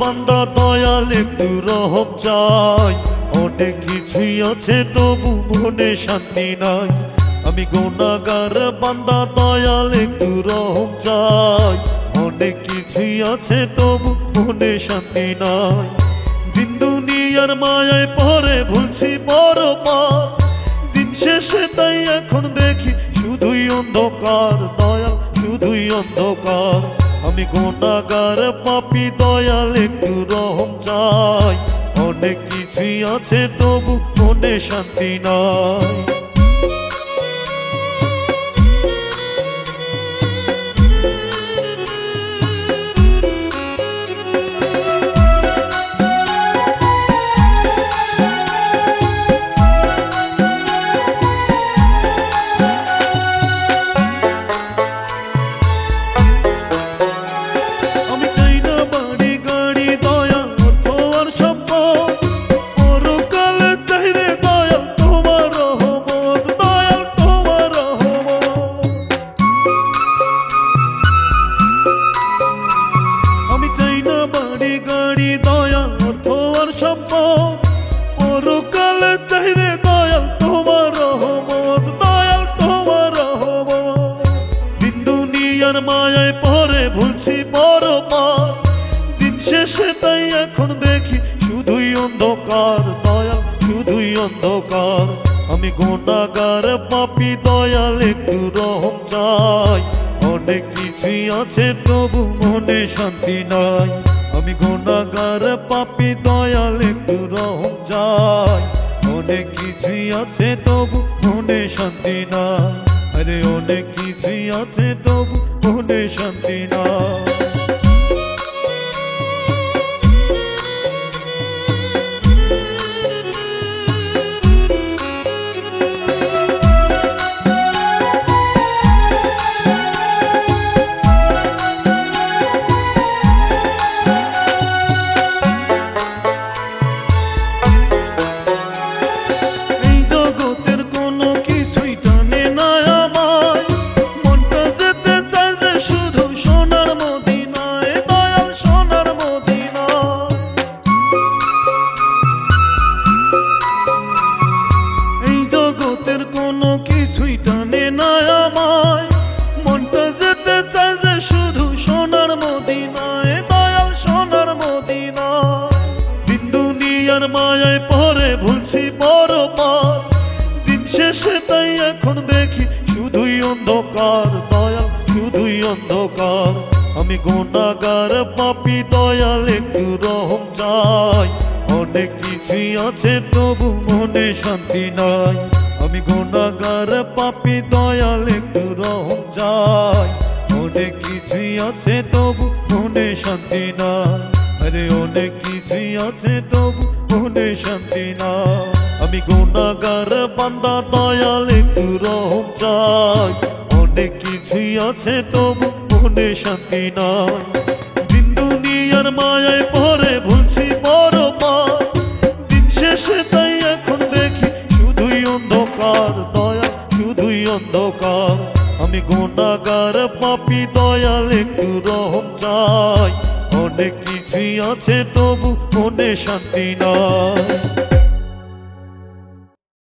বান্দা দয়াল একটু রহম চাই। অনেক কিছুই আছে তবু মনে শান্তি নাই। আমি গুনাহগার বান্দা দয়াল একটু রহম চাই। অনেক কিছুই আছে তবু মনে শান্তি নাই। দিন দুনিয়ার মায়ায় পরে ভুলছি বড় পার। দিন শেষে তাই এখন দেখি শুধুই অন্ধকার দয়াল, শুধুই অন্ধকার। আমি গুনাহগার পাপী দয়াল একটু রহম চাই। অনেক কিছুই আছে তবু মনে শান্তি নাই। মায়ায় পরে ভুলছি বড় পার। দিন শেষে তাই এখন দেখি শুধুই অন্ধকার দয়াল, শুধুই অন্ধকার। আমি গুনাহগার পাপী দয়াল একটু রহম চাই। অনেক কিছুই আছে তবু মনে শান্তি নাই। আমি গুনাহগার পাপী দয়াল একটু রহম চাই। অনেক কিছুই আছে তবু মনে শান্তি নাই। আরে অনেক কিছুই আছে তবু মনে শান্তি নাই। মায়ায় পরে ভুলছি বড় পার। দিন শেষে তাই এখন দেখি শুধুই অন্ধকার দয়াল, শুধুই অন্ধকার। আমি গুনাহগার পাপী দয়াল একটু রহম চাই। অনেক কিছুই আছে তবু মনে শান্তি নাই। আমি গুনাহগার পাপী দয়াল একটু রহম চাই। অনেক কিছুই আছে তবু মনে শান্তি নাই। আরে অনেক কিছুই আছে তবু মনে শান্তি নাই। আমি গুনাহগার বান্দা দয়াল একটু রহম চাই। অনেক কিছুই আছে তবু মনে শান্তি নাই। দিন দুনিয়ার মায়ায় পরে ভুলছি বড় পার। দিন শেষে তাই এখন দেখি শুধুই অন্ধকার দয়াল, শুধুই অন্ধকার। আমি গুনাহগার পাপী দয়াল একটু রহম চাই। অনেক কিছুই আছে তবু মনে শান্তি নাই।